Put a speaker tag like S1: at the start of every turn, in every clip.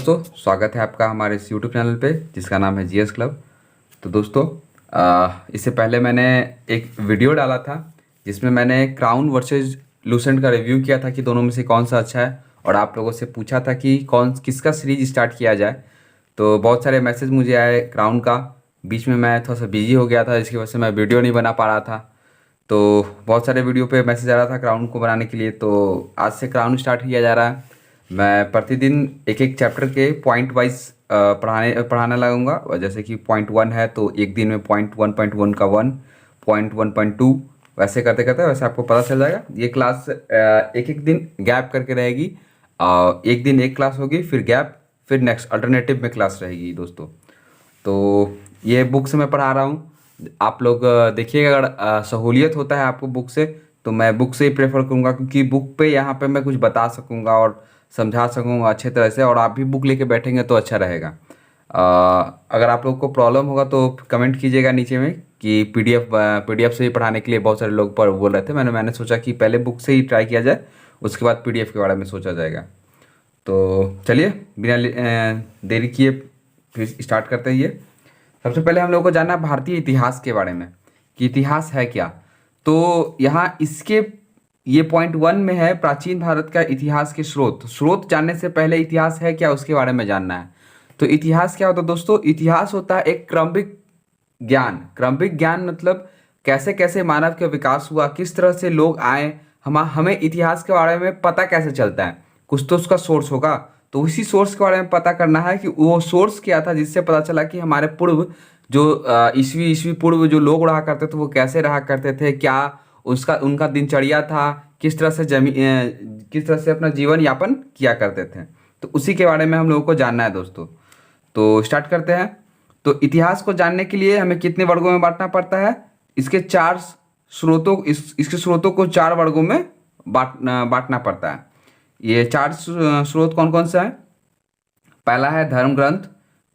S1: दोस्तों, स्वागत है आपका हमारे इस यूट्यूब चैनल पे जिसका नाम है जीएस क्लब। तो दोस्तों, इससे पहले मैंने एक वीडियो डाला था जिसमें मैंने क्राउन वर्सेस लूसेंट का रिव्यू किया था कि दोनों में से कौन सा अच्छा है, और आप लोगों से पूछा था कि किसका सीरीज स्टार्ट किया जाए। तो बहुत सारे मैसेज मुझे आए क्राउन का। बीच में मैं थोड़ा सा बिजी हो गया था, जिसकी वजह से मैं वीडियो नहीं बना पा रहा था। तो बहुत सारे वीडियो पे मैसेज आ रहा था क्राउन को बनाने के लिए, तो आज से क्राउन स्टार्ट किया जा रहा है। मैं प्रतिदिन एक एक चैप्टर के पॉइंट वाइज पढ़ाने लगूंगा। और जैसे कि पॉइंट 1 है तो एक दिन में पॉइंट 1.1 का 1, पॉइंट 1.2, वैसे करते करते वैसे आपको पता चल जाएगा। ये क्लास एक एक दिन गैप करके रहेगी। एक दिन एक क्लास होगी, फिर गैप, फिर नेक्स्ट अल्टरनेटिव में क्लास रहेगी दोस्तों। तो ये बुक से मैं पढ़ा रहा हूँ। आप लोग देखिएगा, अगर सहूलियत होता है आपको बुक से तो मैं बुक से ही प्रेफर करूँगा, क्योंकि बुक पे यहाँ पे मैं कुछ बता सकूँगा और समझा सकूँगा अच्छे तरह से, और आप भी बुक लेके बैठेंगे तो अच्छा रहेगा। अगर आप लोग को प्रॉब्लम होगा तो कमेंट कीजिएगा नीचे में कि पीडीएफ से ही पढ़ाने के लिए बहुत सारे लोग पर बोल रहे थे। मैंने सोचा कि पहले बुक से ही ट्राई किया जाए, उसके बाद पीडीएफ के बारे में सोचा जाएगा। तो चलिए बिना देरी किए फिर स्टार्ट करते हैं। ये सबसे पहले हम लोगों को जानना है भारतीय इतिहास के बारे में कि इतिहास है क्या। तो यहाँ इसके ये पॉइंट 1 में है प्राचीन भारत का इतिहास के स्रोत जानने से पहले इतिहास है क्या उसके बारे में जानना है। तो इतिहास क्या होता है दोस्तों? इतिहास होता है एक क्रमिक ज्ञान मतलब कैसे कैसे मानव का विकास हुआ, किस तरह से लोग आए, हमें इतिहास के बारे में पता कैसे चलता है। कुछ तो उसका सोर्स होगा, तो उसी सोर्स के बारे में पता करना है कि वो सोर्स क्या था, जिससे पता चला कि हमारे पूर्व जो ईस्वी पूर्व जो लोग रहा करते थे वो कैसे रहा करते थे, क्या उनका दिनचर्या था, किस तरह से अपना जीवन यापन किया करते थे। तो उसी के बारे में हम लोगों को जानना है दोस्तों। तो स्टार्ट करते हैं। तो इतिहास को जानने के लिए हमें कितने वर्गों में बांटना पड़ता है? इसके इसके स्रोतों को 4 वर्गों में बांटना पड़ता है। ये 4 स्रोत कौन कौन सा है? पहला है धर्म ग्रंथ,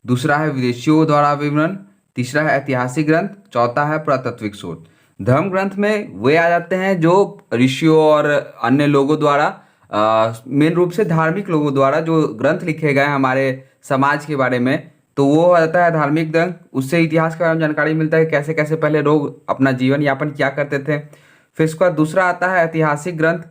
S1: दूसरा है विदेशियों द्वारा विवरण, तीसरा है ऐतिहासिक ग्रंथ, चौथा है पुरातात्विक स्रोत। धर्म ग्रंथ में वे आ जाते हैं जो ऋषियों और अन्य लोगों द्वारा, मेन रूप से धार्मिक लोगों द्वारा जो ग्रंथ लिखे गए हैं हमारे समाज के बारे में, तो वो आ जाता है धार्मिक ग्रंथ। उससे इतिहास के बारे में जानकारी मिलता है, कैसे कैसे पहले लोग अपना जीवन यापन किया करते थे। फिर उसके बाद दूसरा आता है ऐतिहासिक ग्रंथ।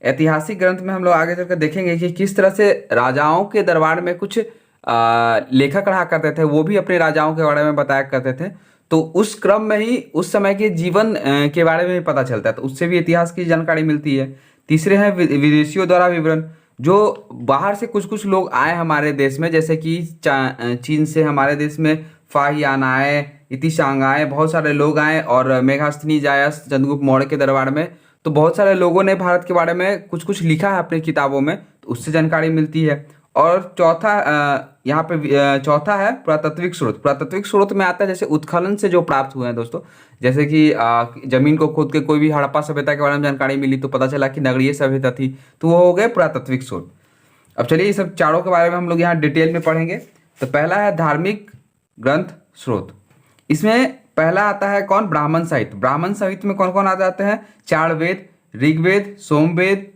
S1: ऐतिहासिक ग्रंथ में हम लोग आगे चलकर देखेंगे कि किस तरह से राजाओं के दरबार में कुछ लेखक रहा करते थे, वो भी अपने राजाओं के बारे में बताया करते थे। तो उस क्रम में ही उस समय के जीवन के बारे में भी पता चलता है, तो उससे भी इतिहास की जानकारी मिलती है। तीसरे हैं विदेशियों द्वारा विवरण। जो बाहर से कुछ कुछ लोग आए हमारे देश में, जैसे कि चीन से हमारे देश में फाहियान आए, इतिशांग आए, बहुत सारे लोग आए, और मेघास्थनी जायस चंद्रगुप्त मौर्य के दरबार में। तो बहुत सारे लोगों ने भारत के बारे में कुछ कुछ लिखा है अपनी किताबों में, तो उससे जानकारी मिलती है। और यहाँ पे चौथा है पुरातात्विक स्रोत। पुरातात्विक स्रोत में आता है जैसे उत्खनन से जो प्राप्त हुए हैं दोस्तों, जैसे कि जमीन को खोद के कोई भी हड़प्पा सभ्यता के बारे में जानकारी मिली तो पता चला कि नगरीय सभ्यता थी, तो वो हो गए पुरातात्विक स्रोत। अब चलिए ये सब चारों के बारे में हम लोग यहाँ डिटेल में पढ़ेंगे। तो पहला है धार्मिक ग्रंथ स्रोत। इसमें पहला आता है कौन? ब्राह्मण साहित्य। ब्राह्मण साहित्य में कौन कौन आ जाते हैं? 4 वेद, ऋग्वेद, सोमवेद,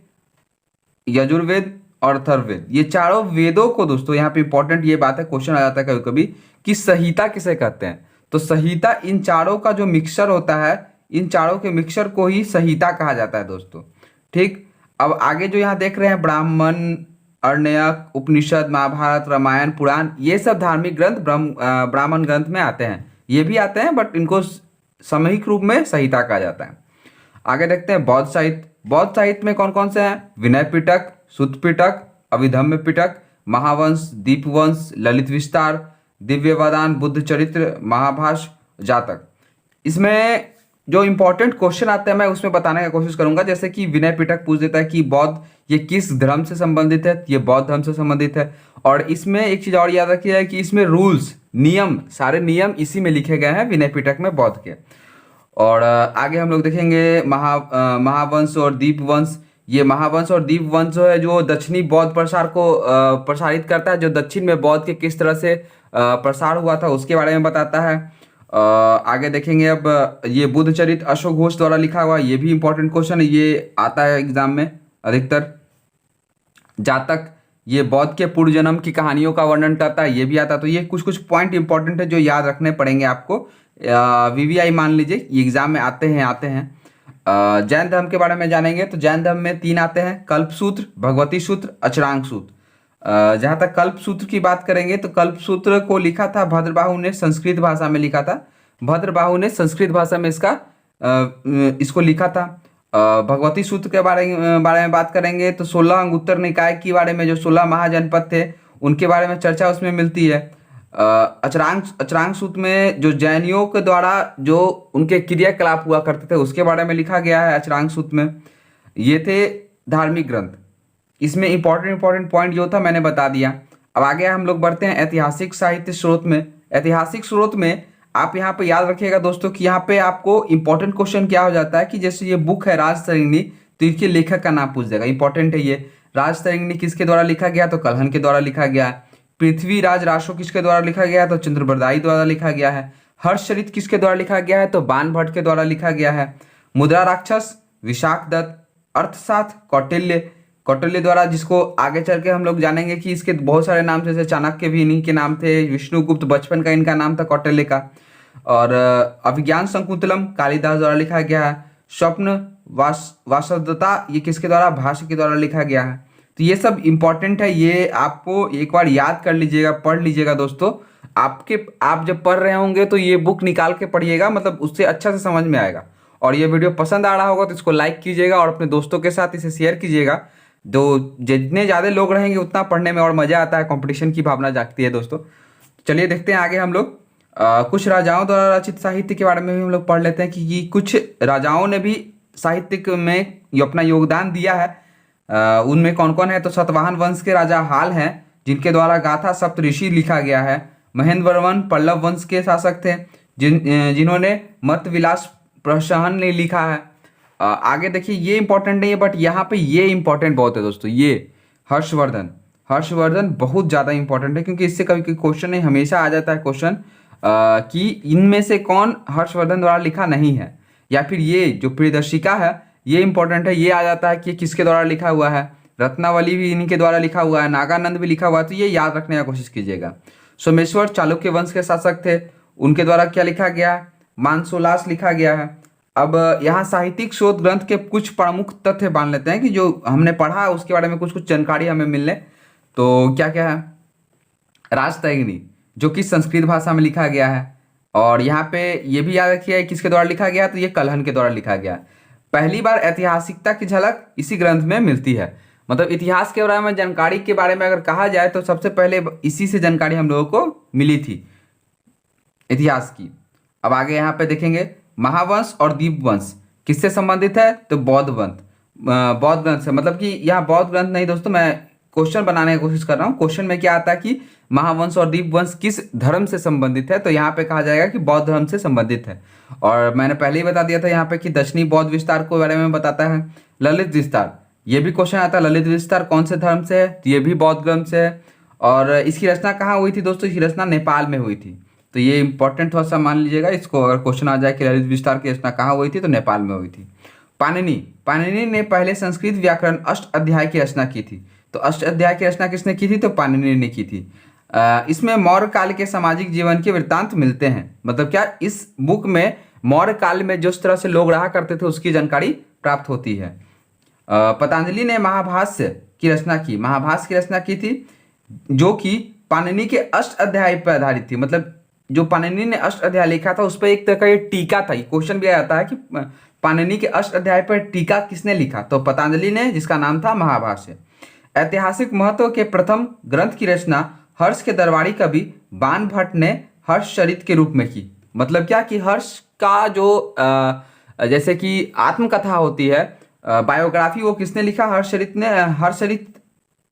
S1: यजुर्वेद और अथर्ववेद। ये चारों वेदों को दोस्तों, यहाँ पे इंपॉर्टेंट ये बात है, क्वेश्चन आ जाता है कभी कभी कि संहिता किसे कहते हैं। तो संहिता इन चारों का जो मिक्सचर होता है, इन चारों के मिक्सचर को ही संहिता कहा जाता है दोस्तों। ठीक, अब आगे जो यहाँ देख रहे हैं ब्राह्मण, अरण्यक, उपनिषद, महाभारत, रामायण, पुराण, ये सब धार्मिक ग्रंथ ब्राह्मण ग्रंथ में आते हैं। ये भी आते हैं बट इनको सामूहिक रूप में संहिता कहा जाता है। आगे देखते हैं बौद्ध साहित्य। बौद्ध साहित्य में कौन कौन से हैं? विनय पिटक, सुत्त पिटक, अभिधम्म पिटक, महावंश, दीपवंश, ललित विस्तार, दिव्यवदान, बुद्ध चरित्र, महाभाष्य, जातक। इसमें जो इंपॉर्टेंट क्वेश्चन आते हैं मैं उसमें बताने का कोशिश करूंगा। जैसे कि विनय पिटक पूछ देता है कि बौद्ध ये किस धर्म से संबंधित है? ये बौद्ध धर्म से संबंधित है। और इसमें एक चीज और याद रखिए है कि इसमें रूल्स, नियम, सारे नियम इसी में लिखे गए हैं विनय पिटक में, बौद्ध के। और आगे हम लोग देखेंगे महावंश और दीपवंश। ये महावंश और दीपवंश जो है जो दक्षिणी बौद्ध प्रसार को प्रसारित करता है, जो दक्षिण में बौद्ध के किस तरह से प्रसार हुआ था उसके बारे में बताता है। आगे देखेंगे अब ये बुद्ध चरित्र अशोक घोष द्वारा लिखा हुआ, ये भी इंपॉर्टेंट क्वेश्चन है, ये आता है एग्जाम में अधिकतर। जातक, ये बौद्ध के पूर्व जन्म की कहानियों का वर्णन करता है, ये भी आता है। तो ये कुछ कुछ पॉइंट इंपॉर्टेंट है जो याद रखने पड़ेंगे आपको। वीवीआई मान लीजिए, ये एग्जाम में आते हैं। जैन धर्म के बारे में जानेंगे तो जैन धर्म में 3 आते हैं, कल्पसूत्र, भगवती सूत्र, अचरांग सूत्र। जहाँ तक कल्प सूत्र की बात करेंगे तो कल्प सूत्र को लिखा था भद्रबाहु ने, संस्कृत भाषा में लिखा था। भद्रबाहु ने संस्कृत भाषा में इसको लिखा था। भगवती सूत्र के बारे में बात करेंगे तो 16 अंगुत्तर निकाय के बारे में, जो 16 महाजनपद थे उनके बारे में चर्चा उसमें मिलती है। अचरांग सूत्र में जो जैनियों के द्वारा जो उनके क्रियाकलाप हुआ करते थे उसके बारे में लिखा गया है अचरांग सूत्र में। ये थे धार्मिक ग्रंथ। इसमें इंपॉर्टेंट पॉइंट जो था मैंने बता दिया। अब आगे हम लोग बढ़ते हैं ऐतिहासिक साहित्य स्रोत में। ऐतिहासिक स्रोत में आप यहाँ पे याद रखिएगा दोस्तों कि यहाँ पे आपको इंपॉर्टेंट क्वेश्चन क्या हो जाता है कि जैसे ये बुक है राजतरंगिणी, तो इसके लेखक का नाम पूछ जाएगा। इंपॉर्टेंट है ये। राजतरंगिणी किसके द्वारा लिखा गया, तो कल्हण के द्वारा लिखा गया है। पृथ्वीराज रासो किसके द्वारा लिखा गया है, तो चंद्रबरदाई द्वारा लिखा गया है। हर्षचरित किसके द्वारा लिखा गया है, तो बाण भट्ट के द्वारा लिखा गया है। मुद्रा राक्षस विशाख दत्त। अर्थशास्त्र कौटिल्य द्वारा, जिसको आगे चल के हम लोग जानेंगे कि इसके बहुत सारे नाम थे, जैसे चाणक्य भी इन्हीं के नाम थे, विष्णुगुप्त बचपन का इनका नाम था कौटिल्य का। और अभिज्ञान शकुंतलम कालिदास द्वारा लिखा गया है। स्वप्न वासवदत्ता ये किसके द्वारा, भाष्य के द्वारा लिखा गया है। तो ये सब इंपॉर्टेंट है, ये आपको एक बार याद कर लीजिएगा, पढ़ लीजिएगा दोस्तों। आप जब पढ़ रहे होंगे तो ये बुक निकाल के पढ़िएगा, मतलब उससे अच्छा से समझ में आएगा। और ये वीडियो पसंद आ रहा होगा तो इसको लाइक कीजिएगा और अपने दोस्तों के साथ इसे शेयर कीजिएगा। तो जितने ज़्यादा लोग रहेंगे उतना पढ़ने में और मज़ा आता है, कंपटीशन की भावना जागती है दोस्तों। चलिए देखते हैं आगे हम लोग। कुछ राजाओं द्वारा रचित साहित्य के बारे में भी हम लोग पढ़ लेते हैं कि कुछ राजाओं ने भी साहित्य में अपना योगदान दिया है। उनमें कौन कौन है, तो सातवाहन वंश के राजा हाल हैं जिनके द्वारा गाथा सप्तऋषि लिखा गया है। महेंद्र वर्मन पल्लव वंश के शासक थे जिन्होंने मत विलास प्रहसन ने लिखा है। आगे देखिए, ये इंपॉर्टेंट नहीं है बट यहाँ पे ये इंपॉर्टेंट बहुत है दोस्तों। ये हर्षवर्धन बहुत ज़्यादा इंपॉर्टेंट है, क्योंकि इससे कभी क्वेश्चन नहीं हमेशा आ जाता है क्वेश्चन कि इनमें से कौन हर्षवर्धन द्वारा लिखा नहीं है। या फिर ये जो प्रियदर्शिका है ये इंपॉर्टेंट है, ये आ जाता है कि किसके द्वारा लिखा हुआ है। रत्नावली भी इन्हीं के द्वारा लिखा हुआ है, नागानंद भी लिखा हुआ है, तो ये याद रखने का कोशिश कीजिएगा। सोमेश्वर चालुक्य वंश के शासक थे, उनके द्वारा क्या लिखा गया, मानसोलास लिखा गया है। अब यहाँ साहित्यिक शोध ग्रंथ के कुछ प्रमुख तथ्य मान लेते हैं कि जो हमने पढ़ा है उसके बारे में कुछ कुछ जानकारी हमें मिलने। तो क्या क्या है, राजतरंगिणी जो कि संस्कृत भाषा में लिखा गया है। और यहाँ पे ये भी याद रखिए किसके द्वारा लिखा गया, तो ये कल्हण के द्वारा लिखा गया। पहली बार ऐतिहासिकता की झलक इसी ग्रंथ में मिलती है। मतलब इतिहास के बारे में जानकारी के बारे में अगर कहा जाए तो सबसे पहले इसी से जानकारी हम लोगों को मिली थी इतिहास की। अब आगे यहाँ पे देखेंगे, महावंश और दीपवंश किससे संबंधित है, तो बौद्ध ग्रंथ से। मतलब कि यहाँ बौद्ध ग्रंथ नहीं दोस्तों, मैं क्वेश्चन बनाने की कोशिश कर रहा हूँ। क्वेश्चन में क्या आता है कि महावंश और दीपवंश किस धर्म से संबंधित है, तो यहाँ पे कहा जाएगा कि बौद्ध धर्म से संबंधित है। और मैंने पहले ही बता दिया था यहाँ पे कि दक्षिणी बौद्ध विस्तार के बारे में बताता है। ललित विस्तार, ये भी क्वेश्चन आता है, ललित विस्तार कौन से धर्म से है, तो ये भी बौद्ध ग्रंथ से है। और इसकी रचना कहाँ हुई थी दोस्तों, इसकी रचना नेपाल में हुई थी। तो ये इंपॉर्टेंट थोड़ा सा मान लीजिएगा इसको, अगर क्वेश्चन आ जाए कि ललित विस्तार की रचना कहाँ हुई थी, तो नेपाल में हुई थी। पाणिनि ने पहले संस्कृत व्याकरण अष्ट अध्याय की रचना की थी। तो अष्ट अध्याय की रचना किसने की थी, तो पाणिनि ने की थी। इसमें मौर्य काल के सामाजिक जीवन के वृत्तांत मिलते हैं। मतलब क्या, इस बुक में मौर्य काल में जिस तरह से लोग रहा करते थे उसकी जानकारी प्राप्त होती है। पतंजलि ने महाभाष्य की रचना की, महाभाष्य की रचना की थी जो कि पाणिनि के अष्ट अध्याय पर आधारित थी। मतलब जो पाणिनि ने अष्ट अध्याय लिखा था उस पर एक तरह का ये टीका था। क्वेश्चन भी आता है कि पाणिनि के अष्ट अध्याय पर टीका किसने लिखा, तो पतंजलि ने, जिसका नाम था महाभाष्य। ऐतिहासिक महत्व के प्रथम ग्रंथ की रचना हर्ष के दरबारी कवि बाण भट्ट ने हर्षचरित के रूप में की। मतलब क्या कि हर्ष का जो जैसे कि आत्मकथा होती है, बायोग्राफी, वो किसने लिखा, हर्षचरित ने। हर्षचरित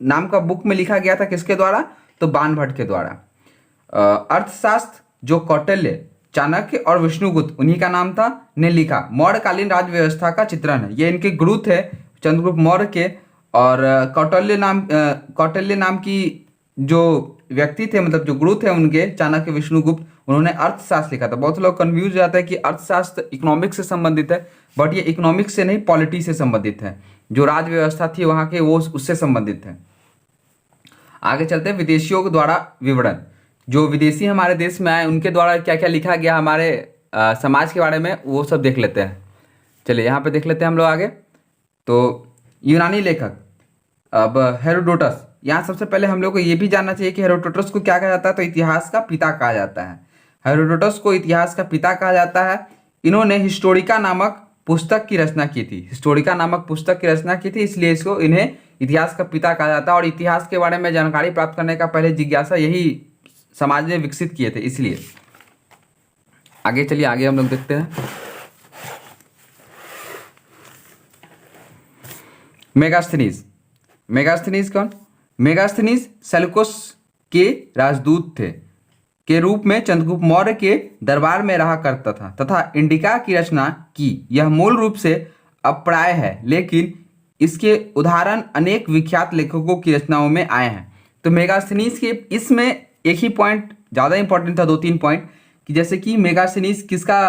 S1: नाम का बुक में लिखा गया था किसके द्वारा, तो बाण भट्ट के द्वारा। अर्थशास्त्र जो कौटिल्य, चाणक्य और विष्णुगुप्त, उन्हीं का नाम था, ने लिखा। मौर्यकालीन राज्य व्यवस्था का चित्रण है। ये इनके गुरु थे चंद्रगुप्त मौर्य के। और कौटिल्य नाम की जो व्यक्ति थे, मतलब जो गुरु थे उनके, चाणक्य विष्णुगुप्त, उन्होंने अर्थशास्त्र लिखा था। बहुत लोग कंफ्यूज जाते हैं कि अर्थशास्त्र इकोनॉमिक्स से संबंधित है, बट ये इकोनॉमिक्स से नहीं, पॉलिटी से संबंधित है। जो राज्य व्यवस्था थी वहाँ के, वो उससे संबंधित है। आगे चलते हैं विदेशियों के द्वारा विवरण। जो विदेशी हमारे देश में आए उनके द्वारा क्या क्या लिखा गया हमारे समाज के बारे में, वो सब देख लेते हैं। चलिए यहाँ पे देख लेते हैं हम लोग आगे। तो यूनानी लेखक अब हेरोडोटस, यहाँ सबसे पहले हम लोग को ये भी जानना चाहिए कि हेरोडोटस को क्या कहा जाता है, तो इतिहास का पिता कहा जाता है। हेरोडोटस को इतिहास का पिता कहा जाता है। इन्होंने हिस्टोरिका नामक पुस्तक की रचना की थी। हिस्टोरिका नामक पुस्तक की रचना की थी, इसलिए इसको इन्हें इतिहास का पिता कहा जाता है। और इतिहास के बारे में जानकारी प्राप्त करने का पहले जिज्ञासा यही समाज ने विकसित किए थे, इसलिए। आगे चलिए, आगे हम लोग देखते हैं। मेगास्थनीज। मेगास्थनीज कौन? मेगास्थनीज सेल्यूकस के राजदूत थे के रूप में चंद्रगुप्त मौर्य के दरबार में रहा करता था तथा इंडिका की रचना की। यह मूल रूप से अप्राय है, लेकिन इसके उदाहरण अनेक विख्यात लेखकों की रचनाओं में आए हैं। तो मेगास्थनीज के इसमें एक ही पॉइंट ज़्यादा इंपॉर्टेंट था, 2-3 पॉइंट, कि जैसे कि मेगास्थनीज किसका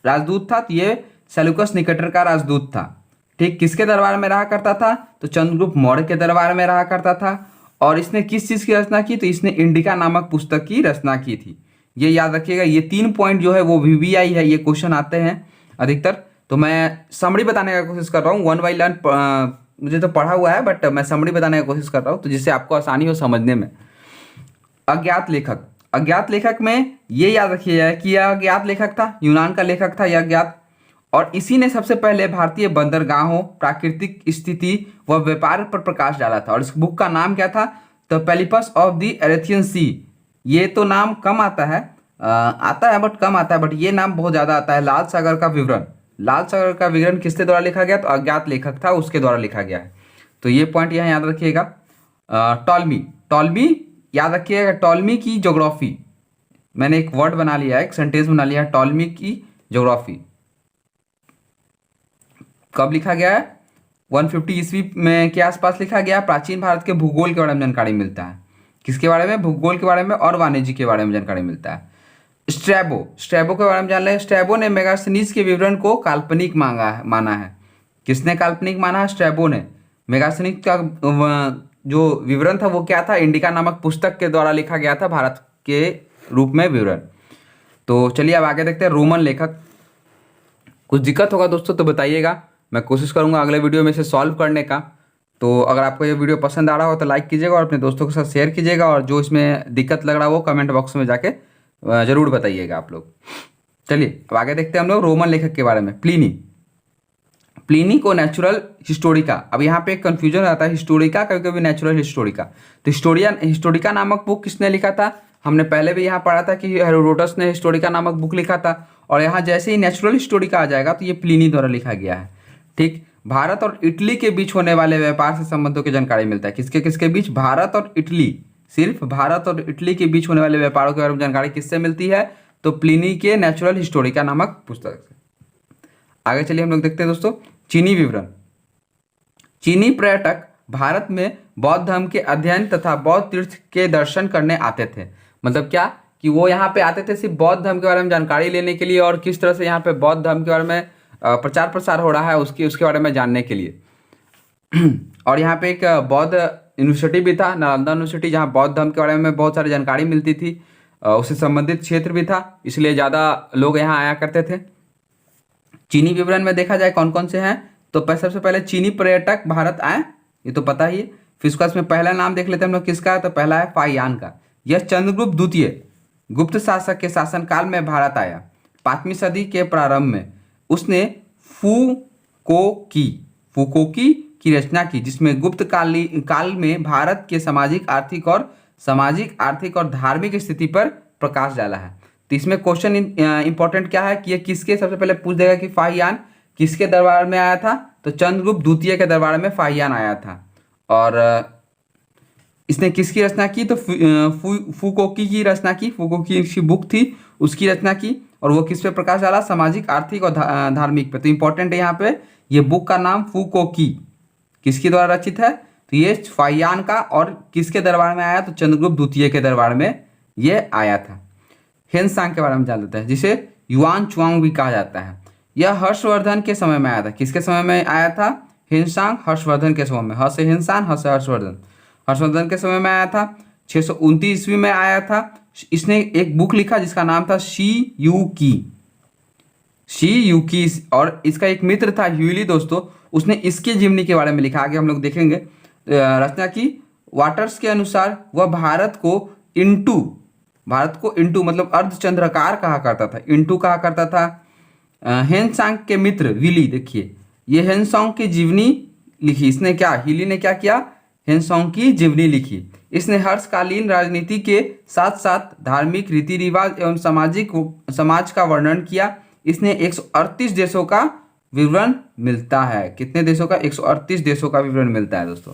S1: राजदूत था, तो ये सेल्यूकस निकेटर का राजदूत था। ठीक, किसके दरबार में रहा करता था, तो चंद्रगुप्त मौर्य के दरबार में रहा करता था। और इसने किस चीज़ की रचना की, तो इसने इंडिका नामक पुस्तक की रचना की थी। ये याद रखिएगा, ये 3 पॉइंट जो है वो VVI है, ये क्वेश्चन आते हैं अधिकतर। तो मैं समरी बताने का कोशिश कर रहा हूँ, 1 बाई लर्न मुझे तो पढ़ा हुआ है, बट मैं समरी बताने का कोशिश कर रहा हूँ, तो जिससे आपको आसानी हो समझने में। अज्ञात लेखक। अज्ञात लेखक में ये याद रखिएगा कि यह अज्ञात लेखक था, यूनान का लेखक था यह अज्ञात। और इसी ने सबसे पहले भारतीय बंदरगाहों, प्राकृतिक स्थिति व व्यापार पर प्रकाश डाला था। और इस बुक का नाम क्या था, द पेलिपस ऑफ द एरेथियन सी। ये तो नाम कम आता है, बट कम आता है, बट ये नाम बहुत ज़्यादा आता है, लाल सागर का विवरण। लाल सागर का विवरण किसके द्वारा लिखा गया, तो अज्ञात लेखक था, उसके द्वारा लिखा गया है। तो ये पॉइंट यहाँ याद रखिएगा। टॉलमी। टॉलमी याद रखिएगा, टॉलमी की ज्योग्राफी, मैंने एक वर्ड बना लिया है, एक सेंटेंस बना लिया है, टॉलमी की ज्योग्राफी। कब लिखा गया है, 150 ईस्वी में के आसपास लिखा गया। प्राचीन भारत के भूगोल के बारे में जानकारी मिलता है। किसके बारे में, भूगोल के बारे में और वाणिज्य के बारे में जानकारी मिलता है। स्ट्रैबो। स्ट्रैबो के बारे में जान लें। स्ट्रैबो ने मेगास्थनीज के विवरण को काल्पनिक माना है। किसने काल्पनिक माना है, स्ट्रैबो ने। मेगास्थनीज का जो विवरण था वो क्या था, इंडिका नामक पुस्तक के द्वारा लिखा गया था, भारत के रूप में विवरण। तो चलिए अब आगे देखते हैं। रोमन लेखक। कुछ दिक्कत होगा दोस्तों तो बताइएगा, मैं कोशिश करूंगा अगले वीडियो में से सॉल्व करने का। तो अगर आपको ये वीडियो पसंद आ रहा हो तो लाइक कीजिएगा और अपने दोस्तों के साथ शेयर कीजिएगा, और जो इसमें दिक्कत लग रहा हो वो कमेंट बॉक्स में जाके ज़रूर बताइएगा आप लोग। चलिए अब आगे देखते हैं हम लोग रोमन लेखक के बारे में। प्लिनी। प्लिनी को नेचुरल हिस्टोरिका, अब यहाँ पे एक कन्फ्यूजन आता है, हिस्टोरिका कभी कभी नेचुरल हिस्टोरिका। तो हिस्टोरिका नामक बुक किसने लिखा था, हमने पहले भी यहाँ पढ़ा था कि हेरोडोटस ने हिस्टोरिका नामक बुक लिखा था। और यहाँ जैसे ही नेचुरल हिस्टोरिका आ जाएगा तो ये प्लिनी द्वारा लिखा गया है। ठीक, भारत और इटली के बीच होने वाले व्यापार से संबंधों की जानकारी मिलता है। किसके किसके बीच, भारत और इटली, सिर्फ भारत और इटली के बीच होने वाले व्यापारों के बारे में जानकारी किससे मिलती है, तो प्लिनी के नेचुरल हिस्टोरिका नामक पुस्तक से। आगे चलिए हम लोग देखते हैं दोस्तों चीनी विवरण। चीनी पर्यटक भारत में बौद्ध धर्म के अध्ययन तथा बौद्ध तीर्थ के दर्शन करने आते थे। मतलब क्या कि वो यहाँ पे आते थे सिर्फ बौद्ध धर्म के बारे में जानकारी लेने के लिए, और किस तरह से यहाँ पे बौद्ध धर्म के बारे में प्रचार प्रसार हो रहा है उसके बारे में जानने के लिए। और यहाँ पे एक बौद्ध यूनिवर्सिटी भी था, नालंदा यूनिवर्सिटी, जहाँ बौद्ध धर्म के बारे में बहुत सारी जानकारी मिलती थी। उससे संबंधित क्षेत्र भी था, इसलिए ज़्यादा लोग यहाँ आया करते थे। चीनी विवरण में देखा जाए कौन कौन से हैं, तो सबसे पहले चीनी पर्यटक भारत आए, ये तो पता ही है। फिर उसका इसमें पहला नाम देख लेते हैं हम लोग किसका, तो पहला है फाहियान का। यह चंद्रगुप्त द्वितीय गुप्त शासक के शासनकाल में भारत आया। 5वीं सदी के प्रारंभ में उसने फूकोकी की रचना की, जिसमें गुप्त काल में भारत के सामाजिक आर्थिक और धार्मिक स्थिति पर प्रकाश डाला है। तो इसमें क्वेश्चन इंपॉर्टेंट क्या है कि ये किसके, सबसे पहले पूछ देगा कि फाहियान किसके दरबार में आया था, तो चंद्रगुप्त द्वितीय के दरबार में फाहियान आया था। और इसने किसकी रचना की, तो फूकोकी की रचना की। फूकोकी की बुक थी, उसकी रचना की। और वो किस पे प्रकाश डाला, सामाजिक, आर्थिक और धार्मिक पे। तो इंपॉर्टेंट है यहाँ पे, ये बुक का नाम फूकोकी किसके द्वारा रचित है, तो ये फाहियान का। और किसके दरबार में आया, तो चंद्रगुप्त द्वितीय के दरबार में ये आया था। हेनसांग के बारे में जान लेते हैं, जिसे युआन चुआंग भी कहा जाता है। यह हर्षवर्धन के समय में आया था। किसके समय में आया था, हेनसांग हर्षवर्धन के समय में। ह से हेनसांग, ह से हर्षवर्धन। हर्षवर्धन के समय में आया था। 629 ईस्वी में आया था। इसने एक बुक लिखा जिसका नाम था शी युकी, और इसका एक मित्र था ह्यूली दोस्तों, उसने इसकी जीवनी के बारे में लिखा। आगे हम लोग देखेंगे रचना की। वाटर्स के अनुसार वह भारत को इंटू मतलब अर्धचंद्राकार कहा करता था, इंटू कहा करता था। हेनसांग के मित्र विली, देखिए ये हेनसांग की जीवनी लिखी इसने। क्या हिली ने क्या किया? हेनसांग की जीवनी लिखी। इसने हर्षकालीन राजनीति के साथ साथ धार्मिक रीति रिवाज एवं समाज का वर्णन किया। इसने 138 देशों का विवरण मिलता है। कितने देशों का? 138 देशों का विवरण मिलता है दोस्तों।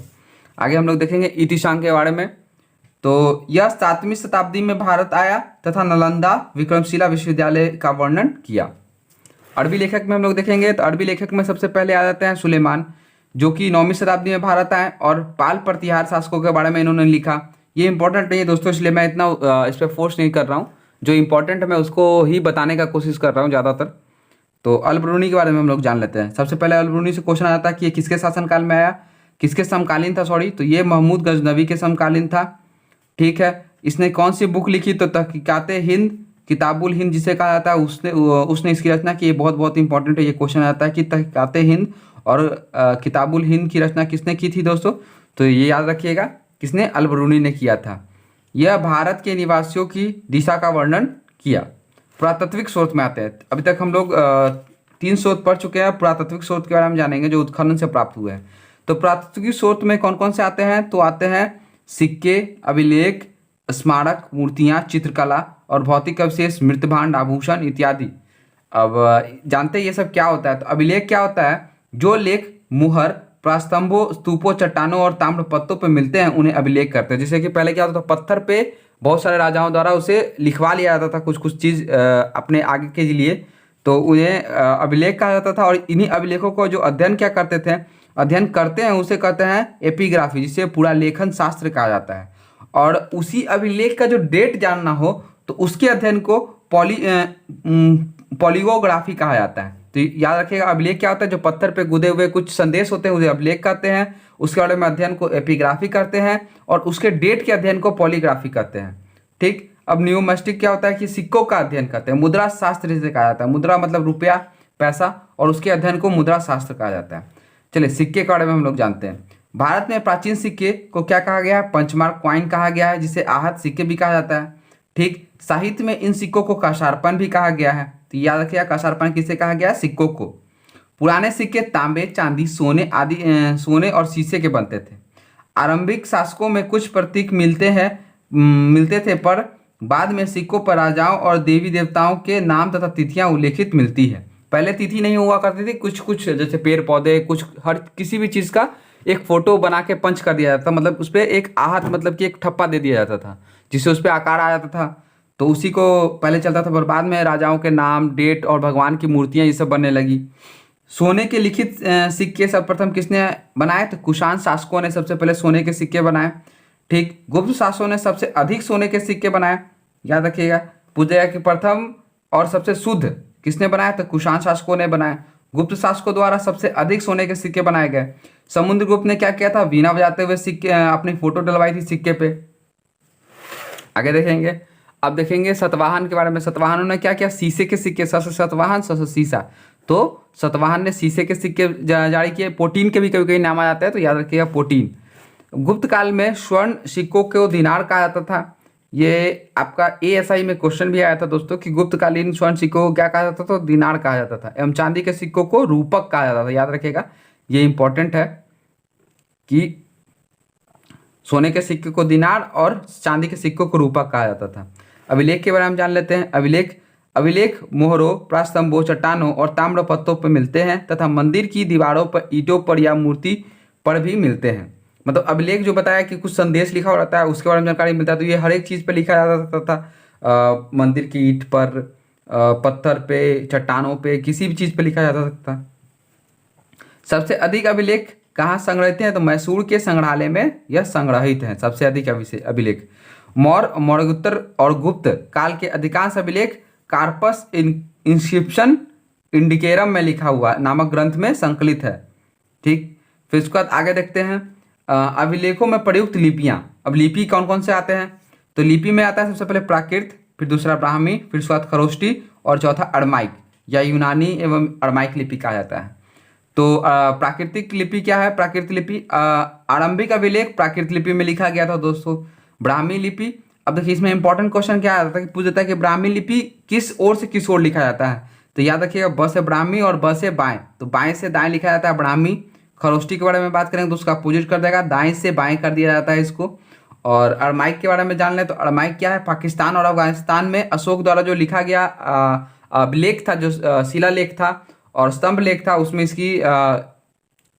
S1: आगे हम लोग देखेंगे ईटीशांग के बारे में। तो यह 7वीं शताब्दी में भारत आया तथा नालंदा विक्रमशिला विश्वविद्यालय का वर्णन किया। अरबी लेखक में हम लोग देखेंगे तो अरबी लेखक में सबसे पहले आ जाते हैं सुलेमान, जो कि 9वीं शताब्दी में भारत आए और पाल प्रतिहार शासकों के बारे में इन्होंने लिखा। ये इंपॉर्टेंट नहीं है दोस्तों, इसलिए मैं इतना इस पर फोर्स नहीं कर रहा हूँ। जो इंपॉर्टेंट है मैं उसको ही बताने का कोशिश कर रहा हूँ ज़्यादातर। तो अल ब्रूनी के बारे में हम लोग जान लेते हैं। सबसे पहले अल ब्रूनी से क्वेश्चन आता है कि ये किसके शासनकाल में आया, किसके समकालीन था, सॉरी, तो ये महमूद गजनवी के समकालीन था। ठीक है, इसने कौन सी बुक लिखी? तो तहकीकात हिंद, किताबुल हिंद जिसे कहा जाता है, उसने इसकी रचना की। ये बहुत बहुत इंपॉर्टेंट है, ये क्वेश्चन आता है कि तहकीकात हिंद और किताबुल हिंद की रचना किसने की थी दोस्तों? तो ये याद रखिएगा, किसने? अल ब्रूनी ने किया था। यह भारत के निवासियों की दिशा का वर्णन किया। पुरातात्विक स्रोत में आते हैं। अभी तक हम लोग 3 स्रोत पढ़ चुके हैं। पुरातात्विक स्रोत के बारे में जानेंगे जो उत्खनन से प्राप्त हुए हैं। तो पुरातात्विक स्रोत में कौन कौन से आते हैं? तो आते हैं सिक्के, अभिलेख, स्मारक, मूर्तियां, चित्रकला और भौतिक अवशेष, मृतभांड, आभूषण इत्यादि। अब जानते हैं ये सब क्या होता है? तो अभिलेख क्या होता है? जो लेख मुहर, प्रास्तंभों, स्तूपों, चट्टानों और ताम्र पत्तों पर मिलते हैं उन्हें अभिलेख करते हैं। जैसे कि पहले क्या होता था, पत्थर पे बहुत सारे राजाओं द्वारा उसे लिखवा लिया जाता था कुछ कुछ चीज़ अपने आगे के लिए, तो उन्हें अभिलेख कहा जाता था। और इन्हीं अभिलेखों को जो अध्ययन क्या करते थे, अध्ययन करते हैं, उसे कहते हैं एपिग्राफी, जिसे पूरा लेखन शास्त्र कहा जाता है। और उसी अभिलेख का जो डेट जानना हो तो उसके अध्ययन को पॉलीगोग्राफी कहा जाता है। तो याद रखिएगा, अभिलेख क्या होता है? जो पत्थर पे गुदे हुए कुछ संदेश होते हैं उसे अभिलेख कहते हैं। उसके बारे में अध्ययन को एपिग्राफी करते हैं और उसके डेट के अध्ययन को पॉलीग्राफी करते हैं। ठीक, अब न्यूमस्टिक क्या होता है? कि सिक्कों का अध्ययन करते हैं। मुद्रा शास्त्र जिसे कहा जाता है, मुद्रा मतलब रुपया, पैसा, और उसके अध्ययन को मुद्रा शास्त्र कहा जाता है। चलिए सिक्के के बारे में हम लोग जानते हैं। भारत में प्राचीन सिक्के को क्या कहा गया है? पंचमार्क क्वाइन कहा गया है, जिसे आहत सिक्के भी कहा जाता है। ठीक, साहित्य में इन सिक्कों को कशार्पण भी कहा गया है। तो याद रखिएगा, कशार्पण किसे कहा गया? सिक्कों को। पुराने सिक्के तांबे, चांदी, सोने और शीशे के बनते थे। आरंभिक शासकों में कुछ प्रतीक मिलते थे, पर बाद में सिक्कों पर राजाओं और देवी देवताओं के नाम तथा तिथियां उल्लेखित मिलती है। पहले तिथि नहीं हुआ करती थी, कुछ कुछ जैसे पेड़ पौधे, कुछ हर किसी भी चीज़ का एक फोटो बना के पंच कर दिया जाता था, मतलब उस पर एक आहत मतलब कि एक ठप्पा दे दिया जाता था जिससे उस पर आकार आ जाता था। तो उसी को पहले चलता था, पर बाद में राजाओं के नाम, डेट और भगवान की मूर्तियां ये सब बनने लगी। सोने के लिखित सिक्के सर्वप्रथम किसने बनाए? तो कुषाण शासकों ने सबसे पहले सोने के सिक्के बनाए। ठीक, गुप्त शासकों ने सबसे अधिक सोने के सिक्के बनाए। याद रखिएगा, पूछा गया कि प्रथम और सबसे शुद्ध किसने बनाया? तो कुषाण शासकों ने बनाए। गुप्त शासकों द्वारा सबसे अधिक सोने के सिक्के बनाए गए। समुद्रगुप्त ने क्या किया था? वीणा बजाते हुए सिक्के अपनी फोटो डलवाई थी सिक्के पे। आगे देखेंगे, अब देखेंगे सतवाहन के बारे में। सतवाहनों ने क्या किया? शीशे के सिक्के, सतवाहन शीशा, तो सतवाहन ने शीशे के सिक्के जारी किए। पोटीन के भी कभी कभी नाम आ जाता है, तो याद रखिएगा पोटीन। गुप्त काल में स्वर्ण सिक्कों को दिनार कहा जाता था। ये आपका ASI में क्वेश्चन भी आया था दोस्तों कि गुप्तकालीन स्वर्ण सिक्कों को क्या कहा जाता था? तो दिनार कहा जाता था। एवं चांदी के सिक्कों को रूपक कहा जाता था। याद रखिएगा, ये इंपॉर्टेंट है कि सोने के सिक्के को दिनार और चांदी के सिक्कों को रूपक कहा जाता था। अभिलेख के बारे में हम जान लेते हैं। अभिलेख मोहरों, प्रास्तंभों, चट्टानों और ताम्र पत्तों पर मिलते हैं तथा मंदिर की दीवारों पर, ईंटों पर या मूर्ति पर भी मिलते हैं। मतलब अभिलेख जो बताया कि कुछ संदेश लिखा रहता है, उसके बारे में जानकारी मिलता है। तो ये हर एक चीज़ पर लिखा जाता था, मंदिर की ईंट पर, पत्थर पे, चट्टानों पे, किसी भी चीज़ पर लिखा जाता था। सबसे अधिक अभिलेख कहाँ संग्रहित हैं? तो मैसूर के संग्रहालय में यह संग्रहित हैं सबसे अधिक अभिलेख। मौर्योत्तर और गुप्त काल के अधिकांश अभिलेख कार्पस इंस्क्रिप्शन इंडिकेरम में लिखा हुआ नामक ग्रंथ में संकलित है। ठीक, फिर उसके बाद आगे देखते हैं। अभिलेखों में प्रयुक्त लिपियाँ। अब लिपि कौन कौन से आते हैं? तो लिपि में आता है सबसे पहले प्राकृत, फिर दूसरा ब्राह्मी, फिर उसके बाद खरोष्टी और चौथा अरमाइक या यूनानी एवं अरमाइक लिपि कहा जाता है। तो प्राकृतिक लिपि क्या है? प्राकृत लिपि आरंभिक अभिलेख प्राकृत लिपि में लिखा गया था दोस्तों। ब्राह्मी लिपि, अब देखिए इसमें इंपॉर्टेंट क्वेश्चन क्या आता है कि पूछ देता है कि ब्राह्मी लिपि किस ओर से किस ओर लिखा जाता है। तो याद रखिएगा, ब से ब्राह्मी और ब से बाएं, तो बाएं से दाएं लिखा जाता है ब्राह्मी। खरोष्टी के बारे में बात करेंगे तो उसका अपोजिट कर देगा, दाएं से बाएं कर दिया जाता है इसको। और अरमाइक के बारे में जान लें तो अरमाइक क्या है? पाकिस्तान और अफगानिस्तान में अशोक द्वारा जो लिखा गया अभिलेख था, जो शिलालेख था और स्तंभ लेख था, उसमें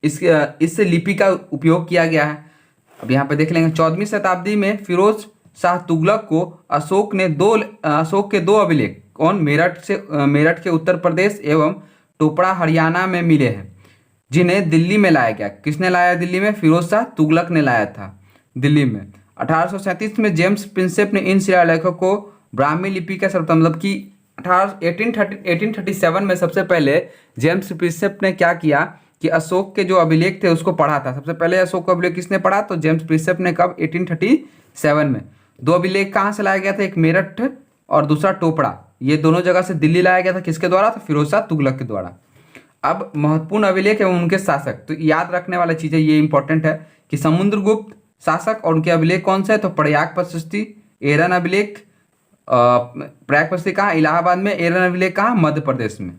S1: इस लिपि का उपयोग किया गया है। अब यहाँ पे देख लेंगे 14वीं शताब्दी में फिरोज शाह तुगलक को अशोक के दो अभिलेख कौन मेरठ के उत्तर प्रदेश एवं टोपड़ा हरियाणा में मिले हैं, जिन्हें दिल्ली में लाया गया। किसने लाया दिल्ली में? फिरोज शाह तुगलक ने लाया था दिल्ली में। 1837 में जेम्स प्रिंसेप ने इन शिलालेखों को ब्राह्मी लिपि का शब्द मतलब कि 1837 में सबसे पहले जेम्स प्रिंसेप ने क्या किया कि अशोक के जो अभिलेख थे उसको पढ़ा था। सबसे पहले अशोक का अभिलेख किसने पढ़ा? तो जेम्स प्रिंसेप ने। कब? 1837 में। दो अभिलेख कहाँ से लाया गया था? एक मेरठ और दूसरा टोपड़ा। ये दोनों जगह से दिल्ली लाया गया था। किसके द्वारा? तो फिरोज शाह तुगलक के द्वारा। अब महत्वपूर्ण अभिलेख एवं उनके शासक, तो याद रखने वाली चीजें ये इंपॉर्टेंट है कि समुद्रगुप्त शासक और उनके अभिलेख कौन से है? तो प्रयाग प्रशस्ति, एरन अभिलेख। प्रयाग प्रशस्ति कहाँ? इलाहाबाद में। एरन अभिलेख कहाँ? मध्य प्रदेश में।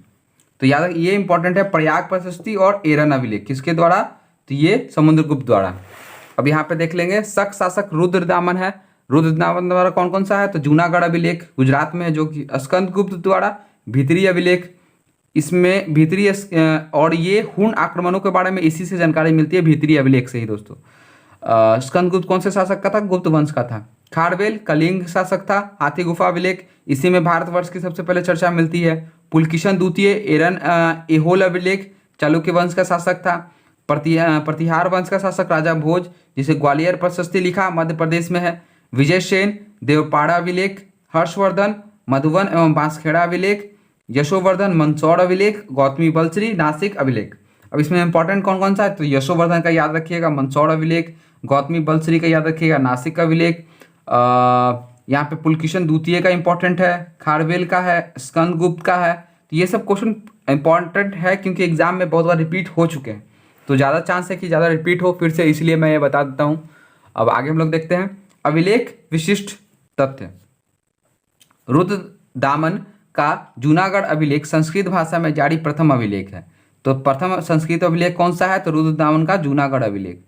S1: तो याद ये इंपॉर्टेंट है, प्रयाग प्रशस्ति और एरन अभिलेख किसके द्वारा? तो ये समुद्रगुप्त द्वारा। अब यहाँ पे देख लेंगे शक शासक रुद्रदामन है। रुद्रदामन द्वारा कौन कौन सा है? तो जूनागढ़ अभिलेख गुजरात में है, जो कि स्कंदगुप्त द्वारा। भीतरी अभिलेख, इसमें भीतरी और ये हुन आक्रमणों के बारे में इसी से जानकारी मिलती है, भीतरी अभिलेख से ही दोस्तों। स्कंदगुप्त कौन से शासक का था? गुप्त वंश का था। खारवेल कलिंग शासक था। हाथी गुफा अभिलेख, इसी में भारतवर्ष की सबसे पहले चर्चा मिलती है। पुलकिशन द्वितीय एरन एहोल अभिलेख चालुक्य वंश का शासक था। प्रतिहार वंश का शासक राजा भोज, जिसे ग्वालियर प्रशस्ति लिखा, मध्य प्रदेश में है। विजय सेन देवपाड़ा अभिलेख। हर्षवर्धन मधुबन एवं बांसखेड़ा अभिलेख। यशोवर्धन मंदसौर अभिलेख। गौतमी बलश्री नासिक अभिलेख। अब इसमें इंपॉर्टेंट कौन कौन सा है? तो यशोवर्धन का याद रखिएगा, मंदसौर अभिलेख। गौतमी बलश्री का याद रखिएगा, नासिक अभिलेख। यहाँ पे पुलकिशन द्वितीय का इंपॉर्टेंट है, खारवेल का है, स्कंदगुप्त का है। तो ये सब क्वेश्चन इंपॉर्टेंट है क्योंकि एग्जाम में बहुत बार रिपीट हो चुके हैं, तो ज़्यादा चांस है कि ज़्यादा रिपीट हो फिर से, इसलिए मैं ये बता देता हूँ। अब आगे हम लोग देखते हैं अभिलेख विशिष्ट तथ्य। रुद्रदामन का जूनागढ़ अभिलेख संस्कृत भाषा में जारी प्रथम अभिलेख है। तो प्रथम संस्कृत अभिलेख कौन सा है? तो रुद्रदामन का जूनागढ़ अभिलेख।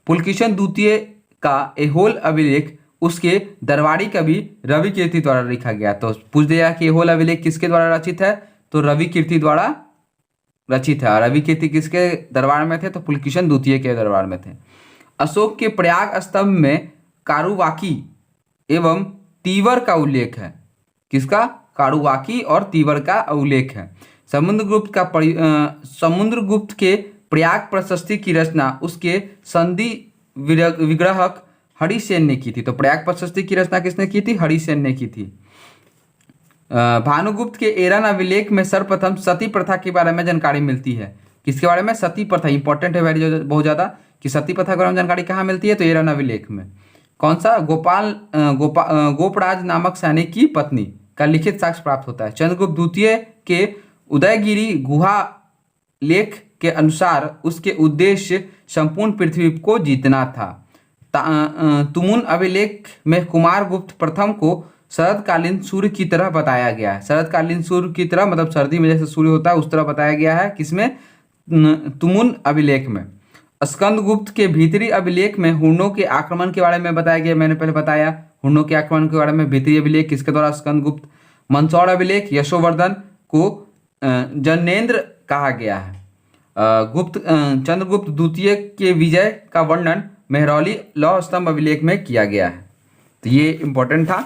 S1: पुलकिशन द्वितीय का एहोल अभिलेख उसके दरबारी कवि रवि कीर्ति द्वारा लिखा गया। तो पूछ दिया कि एहोल अभिलेख किसके द्वारा रचित है? तो रवि कीर्ति द्वारा रचित है। रवि कीर्ति किसके दरबार में थे? तो पुलकिशन द्वितीय के दरबार में थे। अशोक के प्रयाग स्तंभ में कारुवाकी एवं तीवर का उल्लेख है। किसका? कारुवाकी और तीवर का उल्लेख है। समुद्रगुप्त के प्रयाग प्रशस्ति की रचना उसके संधि विग्रहक हरिसेन ने की थी। तो प्रयाग प्रशस्ति की रचना किसने की थी? हरिसेन ने की थी। भानुगुप्त के एरन अभिलेख में सर्वप्रथम सती प्रथा के बारे में जानकारी मिलती है। किसके बारे में? सती प्रथा। इंपॉर्टेंट है बहुत ज़्यादा कि सती प्रथा के बारे में जानकारी कहाँ मिलती है? तो एरन अभिलेख में। कौन सा? गोपराज नामक सैनिक की पत्नी का लिखित साक्ष्य प्राप्त होता है। चंद्रगुप्त द्वितीय के उदयगिरी गुहा लेख के अनुसार उसके उद्देश्य संपूर्ण पृथ्वी को जीतना था। तुमुन अभिलेख में कुमार गुप्त प्रथम को शरदकालीन सूर्य की तरह बताया गया है। शरदकालीन सूर्य की तरह मतलब सर्दी में जैसे सूर्य होता है उस तरह बताया गया है। किसमें? तुमुन अभिलेख में। स्कंदगुप्त के भीतरी अभिलेख में हुनों के आक्रमण के बारे में बताया गया। मैंने पहले बताया हुनों के आक्रमण के बारे में। भीतरी अभिलेख किसके द्वारा? स्कंदगुप्त। मंदसौर अभिलेख यशोवर्धन को जनेन्द्र कहा गया है। चंद्रगुप्त द्वितीय के विजय का वर्णन मेहरौली लौह स्तंभ अभिलेख में किया गया है। तो ये इंपॉर्टेंट था।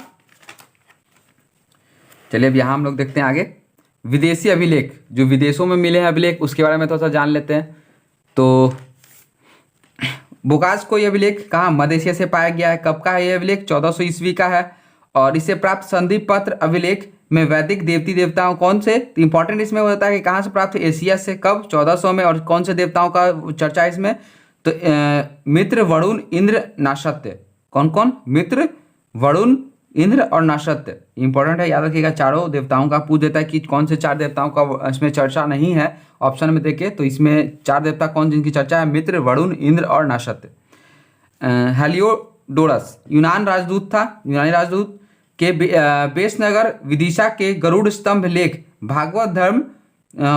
S1: चलिए अब यहाँ हम लोग देखते हैं आगे विदेशी अभिलेख, जो विदेशों में मिले हैं अभिलेख, उसके बारे में थोड़ा सा जान लेते हैं। तो बोकाज को यह अभिलेख कहाँ? मध्य एशिया से पाया गया है। कब का है यह अभिलेख? 1400 ईस्वी का है। और इसे प्राप्त संधि पत्र अभिलेख में वैदिक देवती देवताओं कौन से? तो इंपॉर्टेंट इसमें होता है कि कहाँ से प्राप्त? एशिया से। कब? 1400 में। और कौन से देवताओं का चर्चा है इसमें? तो मित्र, वरुण, इंद्र, नाशत्य। कौन कौन? मित्र, वरुण, इंद्र और नाशत्य। इंपॉर्टेंट है, याद रखिएगा। चारों देवताओं का पूछ देता है कि कौन से चार देवताओं का इसमें चर्चा नहीं है ऑप्शन में देखे, तो इसमें चार देवता कौन जिनकी चर्चा है? मित्र, वरुण, इंद्र और नाशत्य। हेलियोडोरस यूनान राजदूत था, यूनानी राजदूत के बेसनगर विदिशा के गरुड़ स्तंभ लेख भागवत धर्म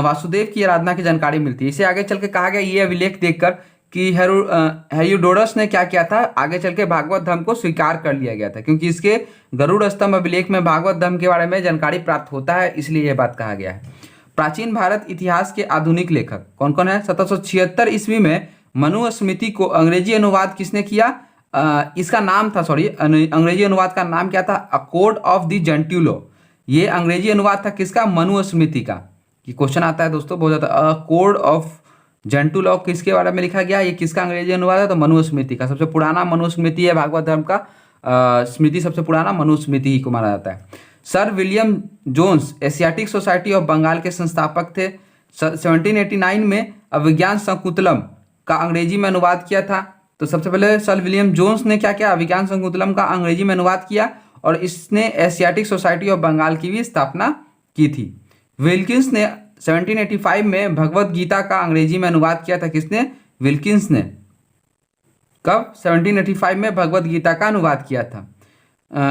S1: वासुदेव की आराधना की जानकारी मिलती है। इसे आगे चल के कहा गया, ये अभिलेख देखकर कि हेलियोडोरस ने क्या किया था, आगे चल के भागवत धर्म को स्वीकार कर लिया गया था, क्योंकि इसके गरुड़ स्तंभ अभिलेख में भागवत धर्म के बारे में जानकारी प्राप्त होता है, इसलिए यह बात कहा गया है। प्राचीन भारत इतिहास के आधुनिक लेखक कौन कौन है? 1776 ईस्वी में मनुस्मृति को अंग्रेजी अनुवाद किसने किया? इसका नाम था, सॉरी, अंग्रेजी अनुवाद का नाम क्या था? A code of the Gentoo laws. ये अंग्रेजी अनुवाद था किसका? मनुस्मृति का। ये क्वेश्चन आता है दोस्तों बहुत ज्यादा। अ कोड ऑफ जेंटुलो किसके बारे में लिखा गया? ये किसका अंग्रेजी अनुवाद है? तो मनुस्मृति का। सबसे पुराना मनुस्मृति है भागवत धर्म का। स्मृति सबसे पुराना मनुस्मृति ही को माना जाता है। Sir William Jones Asiatic Society of Bengal के संस्थापक थे। 1789 में अभिज्ञान शकुंतलम का अंग्रेजी में अनुवाद किया था। तो सबसे पहले सर विलियम जोन्स ने क्या किया? अभिज्ञान शकुंतलम का अंग्रेजी में अनुवाद किया और इसने एशियाटिक सोसाइटी ऑफ बंगाल की भी स्थापना की थी। विल्किंस ने 1785 में भगवत गीता का अंग्रेजी में अनुवाद किया था। किसने? विल्किंस ने। कब? 1785 में भगवत गीता का अनुवाद किया था।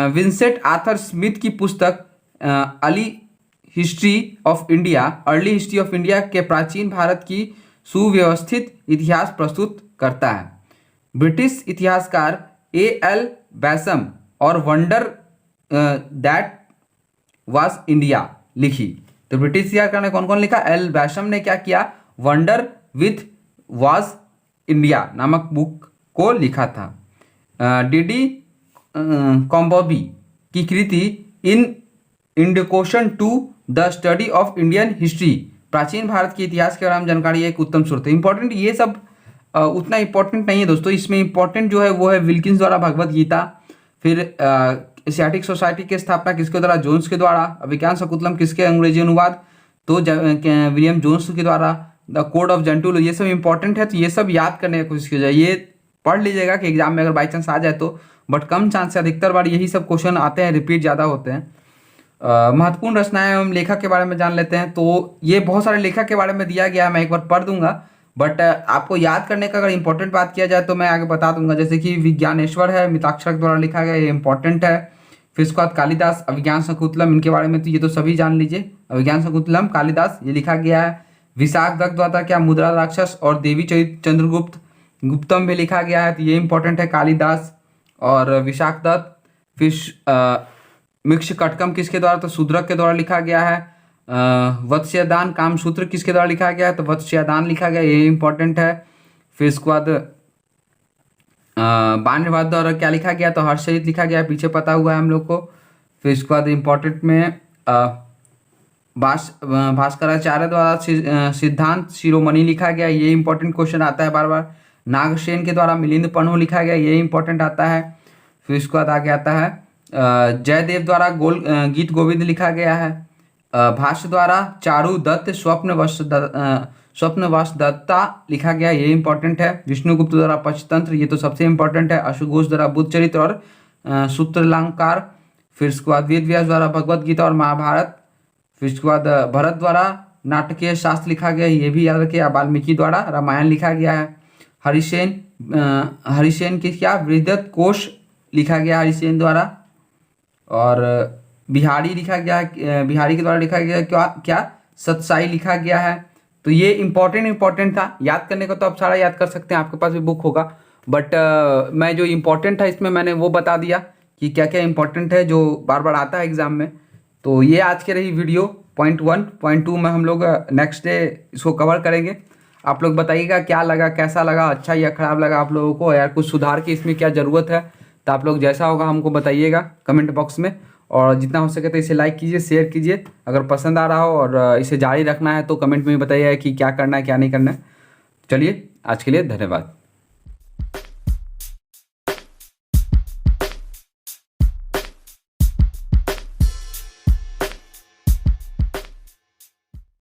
S1: विंसेंट आर्थर स्मिथ की पुस्तक अर्ली हिस्ट्री ऑफ इंडिया के प्राचीन भारत की सुव्यवस्थित इतिहास प्रस्तुत करता है। ब्रिटिश इतिहासकार A.L. बैसम और वंडर दैट वाज इंडिया लिखी। तो ब्रिटिश इतिहासकार ने कौन कौन लिखा? एल बैसम ने क्या किया? वंडर विथ वाज इंडिया नामक बुक को लिखा था। डीडी कॉम्बोबी की कृति in indication to the study of Indian history, प्राचीन भारत के इतिहास के बारे में जानकारी एक उत्तम स्रोत है। इंपॉर्टेंट, ये सब उतना इंपॉर्टेंट नहीं है दोस्तों। इसमें इंपॉर्टेंट जो है वो है विल्किंस द्वारा भगवत गीता, फिर एशियाटिक सोसाइटी की स्थापना किसके द्वारा? जोन्स के द्वारा। अभिज्ञान शकुंतलम किसके अंग्रेजी अनुवाद? तो विलियम जोन्स के द्वारा। द कोड ऑफ जेंटुलो, ये सब इंपॉर्टेंट है, तो ये सब याद करने की कोशिश की जाए। ये पढ़ लीजिएगा कि एग्जाम में अगर बाई चांस आ जाए तो, बट कम चांस से, अधिकतर बार यही सब क्वेश्चन आते हैं, रिपीट ज़्यादा होते हैं। महत्वपूर्ण रचनाएं एवं लेखक के बारे में जान लेते हैं। तो ये बहुत सारे लेखक के बारे में दिया गया है, मैं एक बार पढ़ दूंगा, बट आपको याद करने का अगर इंपॉर्टेंट बात किया जाए तो मैं आगे बता दूंगा। जैसे कि विज्ञानेश्वर है, मिताक्षर द्वारा लिखा गया, ये इंपॉर्टेंट है। फिर उसके बाद कालिदास, अभिज्ञान शकुंतलम, इनके बारे में तो ये तो सभी जान लीजिए। अभिज्ञान शकुंतलम, कालिदास, ये लिखा गया है। विशाख दत्त द्वारा क्या? मुद्रा राक्षस और देवी चंद्रगुप्त गुप्तम भी लिखा गया है, तो ये इंपॉर्टेंट है, कालिदास और विशाख दत्त। फिर मिक्ष कटकम किसके द्वारा? तो शूद्रक के द्वारा लिखा गया है। वत्स्यदान कामसूत्र किसके द्वारा लिखा गया है? तो वत्स्यदान लिखा गया, ये इंपॉर्टेंट है। फिर उसके बाद बाण्यवाद द्वारा क्या लिखा गया? तो हर्षचरित लिखा गया, पीछे पता हुआ है हम लोग को। फिर उसके बाद इंपॉर्टेंट में भास्कराचार्य द्वारा सिद्धांत शिरोमणि लिखा गया, ये इंपॉर्टेंट क्वेश्चन आता है बार बार। नागसेन के द्वारा मिलिंद पन्हु लिखा गया, ये इंपॉर्टेंट आता है। फिर उसके बाद आगे आता है जयदेव द्वारा गीत गोविंद लिखा गया है। भाष्य द्वारा चारु दत्त स्वप्नवश दत्ता लिखा गया, ये इंपॉर्टेंट है। विष्णुगुप्त द्वारा पंचतंत्र, ये तो सबसे इंपॉर्टेंट है। अश्वघोष द्वारा बुद्धचरित्र और सूत्रालंकार। फिर उसके बाद वेद व्यास द्वारा भगवत गीता और महाभारत। फिर उसके बाद भरत द्वारा नाटकीय शास्त्र लिखा गया, ये भी याद रखिए। वाल्मीकि द्वारा रामायण लिखा गया है। हरिसेन की क्या? बृहद कोश लिखा गया हरिसेन द्वारा। और बिहारी लिखा गया, बिहारी के द्वारा लिखा गया क्या? सतसाई लिखा गया है। तो ये इंपॉर्टेंट था, याद करने को तो आप सारा याद कर सकते हैं, आपके पास भी बुक होगा, बट मैं जो इंपॉर्टेंट था इसमें मैंने वो बता दिया कि क्या क्या इंपॉर्टेंट है जो बार बार आता है एग्जाम में। तो ये आज की रही वीडियो। पॉइंट 1, पॉइंट 2 में हम लोग नेक्स्ट डे इसको कवर करेंगे। आप लोग बताइएगा क्या लगा, कैसा लगा, अच्छा या खराब लगा आप लोगों को, यार कुछ सुधार की इसमें क्या ज़रूरत है। तो आप लोग जैसा होगा हमको बताइएगा कमेंट बॉक्स में, और जितना हो सके तो इसे लाइक कीजिए, शेयर कीजिए अगर पसंद आ रहा हो, और इसे जारी रखना है तो कमेंट में बताइए कि क्या करना है क्या नहीं करना है। चलिए आज के लिए धन्यवाद।